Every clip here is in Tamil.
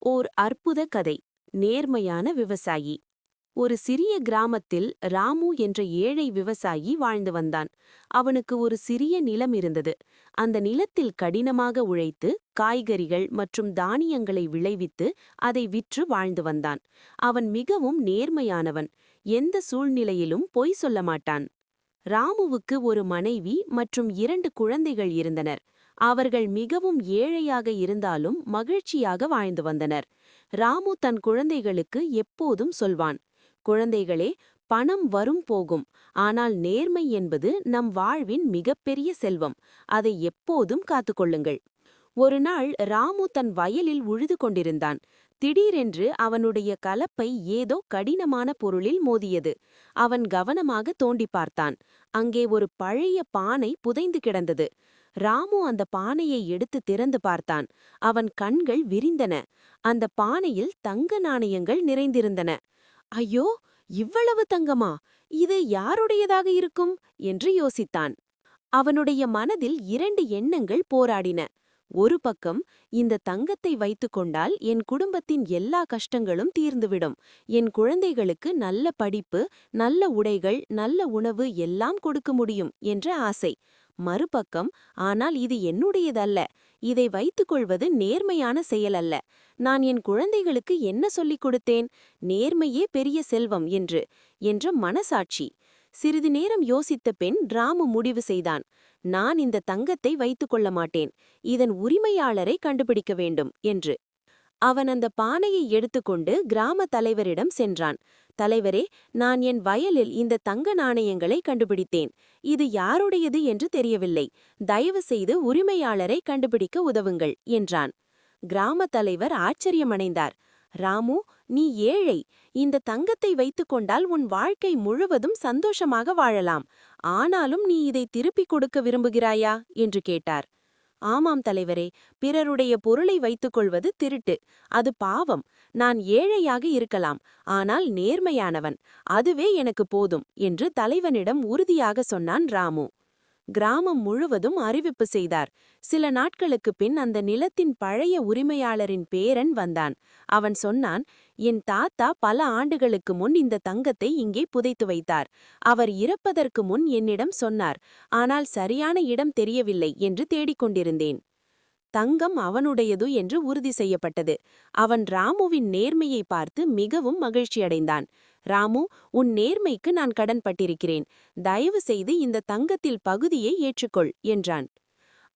ஓர் அற்புத கதை. நேர்மையான விவசாயி. ஒரு சிறிய கிராமத்தில் ராமு என்ற ஏழை விவசாயி வாழ்ந்து வந்தான். அவனுக்கு ஒரு சிறிய நிலம் இருந்தது. அந்த நிலத்தில் கடினமாக உழைத்து காய்கறிகள் மற்றும் தானியங்களை விளைவித்து அதை விற்று வாழ்ந்து வந்தான். அவன் மிகவும் நேர்மையானவன். எந்த சூழ்நிலையிலும் பொய் சொல்ல மாட்டான். ராமுவுக்கு ஒரு மனைவி மற்றும் 2 குழந்தைகள் இருந்தனர். அவர்கள் மிகவும் ஏழையாக இருந்தாலும் மகிழ்ச்சியாக வாழ்ந்து வந்தனர். ராமு தன் குழந்தைகளுக்கு எப்போதும் சொல்வான், குழந்தைகளே, பணம் வரும் போகும், ஆனால் நேர்மை என்பது நம் வாழ்வின் மிகப்பெரிய செல்வம். அதை எப்போதும் காத்துக்கொள்ளுங்கள். ஒருநாள் ராமு தன் வயலில் உழுது கொண்டிருந்தான். திடீரென்று அவனுடைய கலப்பை ஏதோ கடினமான பொருளில் மோதியது. அவன் கவனமாக தோண்டி பார்த்தான். அங்கே ஒரு பழைய பானை புதைந்து கிடந்தது. ராமு அந்த பானையை எடுத்து திறந்து பார்த்தான். அவன் கண்கள் விரிந்தன. அந்த பானையில் தங்க நாணயங்கள் நிறைந்திருந்தன. ஐயோ, இவ்வளவு தங்கமா? இது யாருடையதாக இருக்கும் என்று யோசித்தான். அவனுடைய மனதில் 2 எண்ணங்கள் போராடின. ஒரு பக்கம், இந்த தங்கத்தை வைத்துக்கொண்டால் என் குடும்பத்தின் எல்லா கஷ்டங்களும் தீர்ந்துவிடும். என் குழந்தைகளுக்கு நல்ல படிப்பு, நல்ல உடைகள், நல்ல உணவு எல்லாம் கொடுக்க முடியும் என்ற ஆசை. மறுபக்கம், ஆனால் இது என்னுடையதல்ல. இதை வைத்துக்கொள்வது நேர்மையான செயல் அல்ல. நான் என் குழந்தைகளுக்கு என்ன சொல்லிக் கொடுத்தேன்? நேர்மையே பெரிய செல்வம் என்ற மனசாட்சி. சிறிது நேரம் யோசித்த பின் ராமு முடிவு செய்தான். நான் இந்த தங்கத்தை வைத்துக் கொள்ள மாட்டேன். இதன் உரிமையாளரை கண்டுபிடிக்க வேண்டும் என்று. அவன் அந்த பானையை எடுத்துக்கொண்டு கிராம தலைவரிடம் சென்றான். தலைவரே, நான் என் வயலில் இந்த தங்க நாணயங்களை கண்டுபிடித்தேன். இது யாருடையது என்று தெரியவில்லை. தயவு செய்து உரிமையாளரை கண்டுபிடிக்க உதவுங்கள் என்றான். கிராம தலைவர் ஆச்சரியமடைந்தார். ராமு, நீ ஏழை. இந்த தங்கத்தை வைத்துக்கொண்டால் உன் வாழ்க்கை முழுவதும் சந்தோஷமாக வாழலாம். ஆனாலும் நீ இதை திருப்பிக் கொடுக்க விரும்புகிறாயா என்று கேட்டார். ஆமாம் தலைவரே, பிறருடைய பொருளை வைத்துக்கொள்வது திருட்டு. அது பாவம். நான் ஏழையாக இருக்கலாம், ஆனால் நேர்மையானவன். அதுவே எனக்கு போதும் என்று தலைவனிடம் உறுதியாக சொன்னான் ராமு. கிராமம் முழுவதும் அறிவிப்பு செய்தார். சில நாட்களுக்குப் பின் அந்த நிலத்தின் பழைய உரிமையாளரின் பேரன் வந்தான். அவன் சொன்னான், என் தாத்தா பல ஆண்டுகளுக்கு முன் இந்த தங்கத்தை இங்கே புதைத்து வைத்தார். அவர் இறப்பதற்கு முன் என்னிடம் சொன்னார். ஆனால் சரியான இடம் தெரியவில்லை என்று தேடிக்கொண்டிருந்தேன். தங்கம் அவனுடையது என்று உறுதி செய்யப்பட்டது. அவன் ராமுவின் நேர்மையை பார்த்து மிகவும் மகிழ்ச்சியடைந்தான். ராமு, உன் நேர்மைக்கு நான் கடன்பட்டிருக்கிறேன். தயவு செய்து இந்த தங்கத்தில் பகுதியை ஏற்றுக்கொள் என்றான்.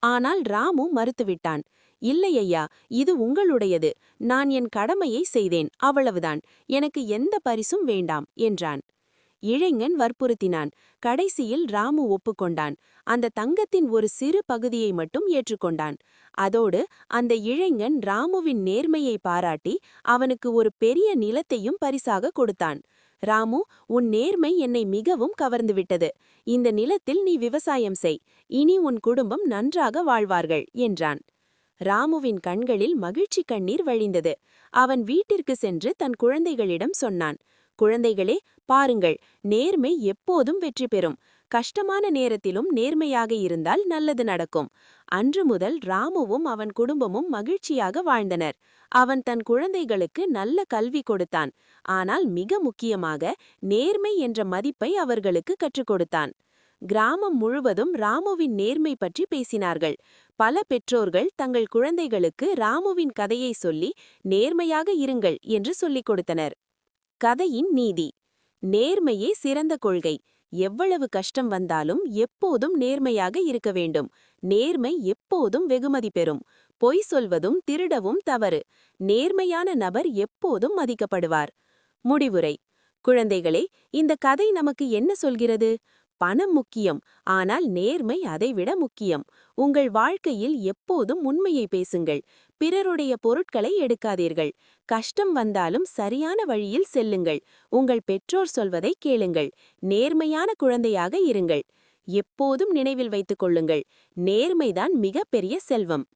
ஆனால் ராமு மறுத்துவிட்டான். இல்லை ஐயா, இது உங்களுடையது. நான் என் கடமையை செய்தேன், அவ்வளவுதான். எனக்கு எந்த பரிசும் வேண்டாம் என்றான். இளைஞன் வற்புறுத்தினான். கடைசியில் ராமு ஒப்புக்கொண்டான். அந்த தங்கத்தின் ஒரு சிறு பகுதியை மட்டும் ஏற்றுக்கொண்டான். அதோடு அந்த இளைஞன் ராமுவின் நேர்மையை பாராட்டி அவனுக்கு ஒரு பெரிய நிலத்தையும் பரிசாக கொடுத்தான். ராமு, உன் நேர்மை என்னை மிகவும் கவர்ந்துவிட்டது. இந்த நிலத்தில் நீ விவசாயம் செய். இனி உன் குடும்பம் நன்றாக வாழ்வார்கள் என்றான். ராமுவின் கண்களில் மகிழ்ச்சி கண்ணீர் வழிந்தது. அவன் வீட்டிற்கு சென்று தன் குழந்தைகளிடம் சொன்னான். குழந்தைகளே, பாருங்கள், நேர்மை எப்போதும் வெற்றி பெறும். கஷ்டமான நேரத்திலும் நேர்மையாக இருந்தால் நல்லது நடக்கும். அன்று முதல் ராமுவும் அவன் குடும்பமும் மகிழ்ச்சியாக வாழ்ந்தனர். அவன் தன் குழந்தைகளுக்கு நல்ல கல்வி கொடுத்தான். ஆனால் மிக முக்கியமாக நேர்மை என்ற மதிப்பை அவர்களுக்கு கற்றுக் கொடுத்தான். கிராமம் முழுவதும் ராமுவின் நேர்மை பற்றி பேசினார்கள். பல பெற்றோர்கள் தங்கள் குழந்தைகளுக்கு ராமுவின் கதையை சொல்லி நேர்மையாக இருங்கள் என்று சொல்லிக் கொடுத்தனர். கதையின் நீதி. நேர்மையே சிறந்த கொள்கை. எவ்வளவு கஷ்டம் வந்தாலும் எப்போதும் நேர்மையாக இருக்க வேண்டும். நேர்மை எப்போதும் வெகுமதி பெறும். பொய் சொல்வதும் திருடவும் தவறு. நேர்மையான நபர் எப்போதும் மதிக்கப்படுவார். முடிவுரை. குழந்தைகளே, இந்த கதை நமக்கு என்ன சொல்கிறது? பணம் முக்கியம், ஆனால் நேர்மை அதைவிட முக்கியம். உங்கள் வாழ்க்கையில் எப்போதும் உண்மையை பேசுங்கள். பிறருடைய பொருட்களை எடுக்காதீர்கள். கஷ்டம் வந்தாலும் சரியான வழியில் செல்லுங்கள். உங்கள் பெற்றோர் சொல்வதை கேளுங்கள். நேர்மையான குழந்தையாக இருங்கள். எப்போதும் நினைவில் வைத்துக் கொள்ளுங்கள், நேர்மைதான் மிகப்பெரிய செல்வம்.